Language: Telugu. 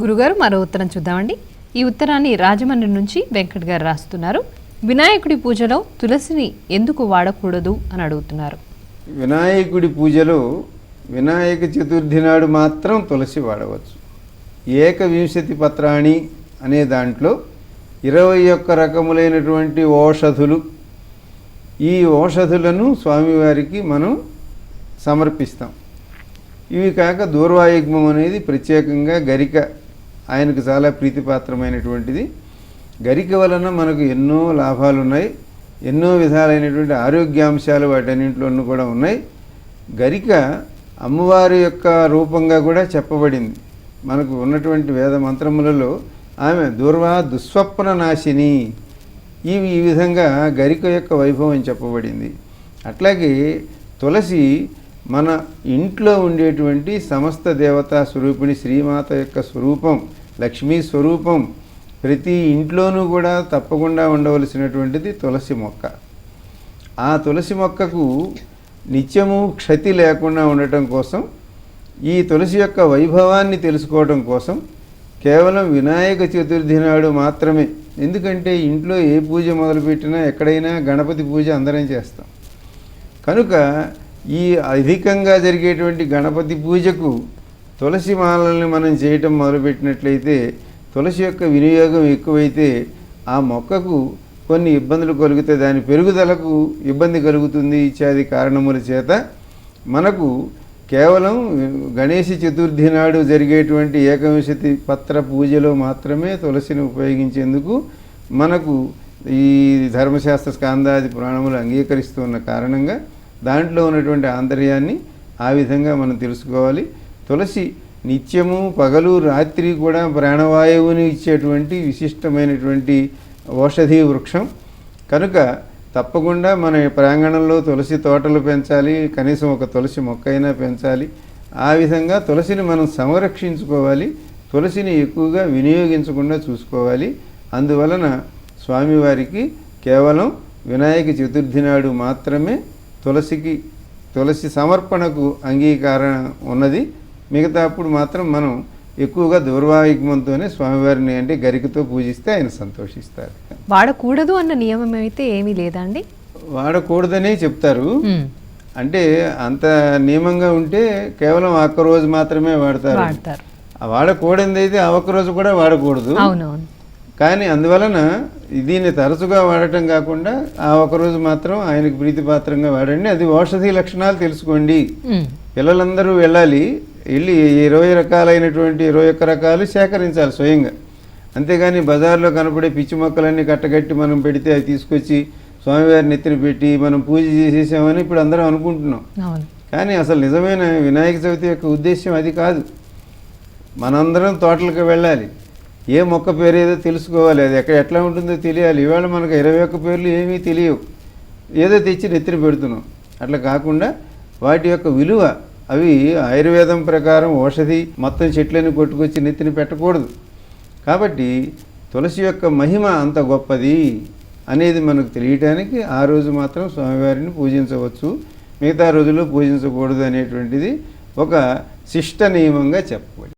గురుగారు మరో ఉత్తరం చూద్దామండి. ఈ ఉత్తరాన్ని రాజమండ్రి నుంచి వెంకట్ గారు రాస్తున్నారు. వినాయకుడి పూజలో తులసిని ఎందుకు వాడకూడదు అని అడుగుతున్నారు. వినాయకుడి పూజలో వినాయక చతుర్థి నాడు మాత్రం తులసి వాడవచ్చు. ఏకవింశతి పత్రాణి అనే దాంట్లో 21 రకములైనటువంటి ఔషధులు, ఈ ఔషధులను స్వామివారికి మనం సమర్పిస్తాం. ఇవి కాక దూర్వాయుగ్మం అనేది ప్రత్యేకంగా గరిక ఆయనకు చాలా ప్రీతిపాత్రమైనటువంటిది. గరిక వలన మనకు ఎన్నో లాభాలు ఉన్నాయి, ఎన్నో విధాలైనటువంటి ఆరోగ్యాంశాలు వాటన్నింటిలోనూ కూడా ఉన్నాయి. గరిక అమ్మవారి యొక్క రూపంగా కూడా చెప్పబడింది. మనకు ఉన్నటువంటి వేద మంత్రములలో ఆమె దుస్వప్న నాశిని, ఈ విధంగా గరిక యొక్క వైభవం చెప్పబడింది. అట్లాగే తులసి మన ఇంట్లో ఉండేటువంటి సమస్త దేవతా స్వరూపిణి శ్రీమాత యొక్క స్వరూపం, లక్ష్మీ స్వరూపం. ప్రతి ఇంట్లోనూ కూడా తప్పకుండా ఉండవలసినటువంటిది తులసి మొక్క. ఆ తులసి మొక్కకు నిత్యము క్షతి లేకుండా ఉండటం కోసం, ఈ తులసి యొక్క వైభవాన్ని తెలుసుకోవడం కోసం కేవలం వినాయక చతుర్థి నాడు మాత్రమే. ఎందుకంటే ఇంట్లో ఏ పూజ మొదలుపెట్టినా ఎక్కడైనా గణపతి పూజ అందరం చేస్తాం కనుక ఈ అధికంగా జరిగేటువంటి గణపతి పూజకు తులసి మాలల్ని మనం చేయటం మొదలుపెట్టినట్లయితే, తులసి యొక్క వినియోగం ఎక్కువైతే ఆ మొక్కకు కొన్ని ఇబ్బందులు కలుగుతాయి, దాని పెరుగుదలకు ఇబ్బంది కలుగుతుంది. ఇత్యాది కారణముల చేత మనకు కేవలం గణేష చతుర్థి నాడు జరిగేటువంటి ఏకవింశతి పత్ర పూజలో మాత్రమే తులసిని ఉపయోగించేందుకు మనకు ఈ ధర్మశాస్త్ర స్కాందాది పురాణములు అంగీకరిస్తున్న కారణంగా దాంట్లో ఉన్నటువంటి ఆంతర్యాన్ని ఆ విధంగా మనం తెలుసుకోవాలి. తులసి నిత్యము పగలు రాత్రి కూడా ప్రాణవాయువుని ఇచ్చేటువంటి విశిష్టమైనటువంటి ఔషధీ వృక్షం కనుక తప్పకుండా మన ప్రాంగణంలో తులసి తోటలు పెంచాలి, కనీసం ఒక తులసి మొక్క అయినా పెంచాలి. ఆ విధంగా తులసిని మనం సంరక్షించుకోవాలి, తులసిని ఎక్కువగా వినియోగించకుండా చూసుకోవాలి. అందువలన స్వామివారికి కేవలం వినాయక చతుర్థి నాడు మాత్రమే తులసి సమర్పణకు అంగీకారం ఉన్నది. మిగతా అప్పుడు మాత్రం మనం ఎక్కువగా దూర్వాయుగ్మంతోనే స్వామివారిని అంటే గరికతో పూజిస్తే ఆయన సంతోషిస్తారు. వాడకూడదు అన్న నియమం అయితే ఏమీ లేదండి? వాడకూడదనే చెప్తారు. అంటే అంత నియమంగా ఉంటే కేవలం ఒక్కరోజు మాత్రమే వాడతారు. వాడకూడదు అయితే ఆ ఒక్కరోజు కూడా వాడకూడదు. కానీ అందువలన దీన్ని తరచుగా వాడటం కాకుండా ఆ ఒకరోజు మాత్రం ఆయనకు ప్రీతిపాత్రంగా వాడండి. అది ఔషధి లక్షణాలు తెలుసుకోండి. పిల్లలందరూ వెళ్ళాలి, వెళ్ళి 20 రకాలైనటువంటి 21 రకాలు సేకరించాలి స్వయంగా. అంతేగాని బజార్లో కనపడే పిచ్చి మొక్కలన్నీ కట్టగట్టి మనం పెడితే అవి తీసుకొచ్చి స్వామివారిని ఎత్తిన పెట్టి మనం పూజ చేసేసామని ఇప్పుడు అందరం అనుకుంటున్నాం. కానీ అసలు నిజమైన వినాయక చవితి యొక్క ఉద్దేశం అది కాదు. మనందరం తోటలకు వెళ్ళాలి, ఏ మొక్క పేరు ఏదో తెలుసుకోవాలి, అది ఎట్లా ఉంటుందో తెలియాలి. ఇవాళ మనకు 21 పేర్లు ఏమీ తెలియవు, ఏదో తెచ్చి నెత్తిన పెడుతున్నాం. అట్లా కాకుండా వాటి యొక్క విలువ, అవి ఆయుర్వేదం ప్రకారం ఔషధి మొత్తం చెట్లని కొట్టుకొచ్చి నెత్తిన పెట్టకూడదు. కాబట్టి తులసి యొక్క మహిమ అంత గొప్పది అనేది మనకు తెలియటానికి ఆ రోజు మాత్రం స్వామివారిని పూజించవచ్చు, మిగతా రోజుల్లో పూజించకూడదు అనేటువంటిది ఒక శిష్ట నియమంగా చెప్పబడింది.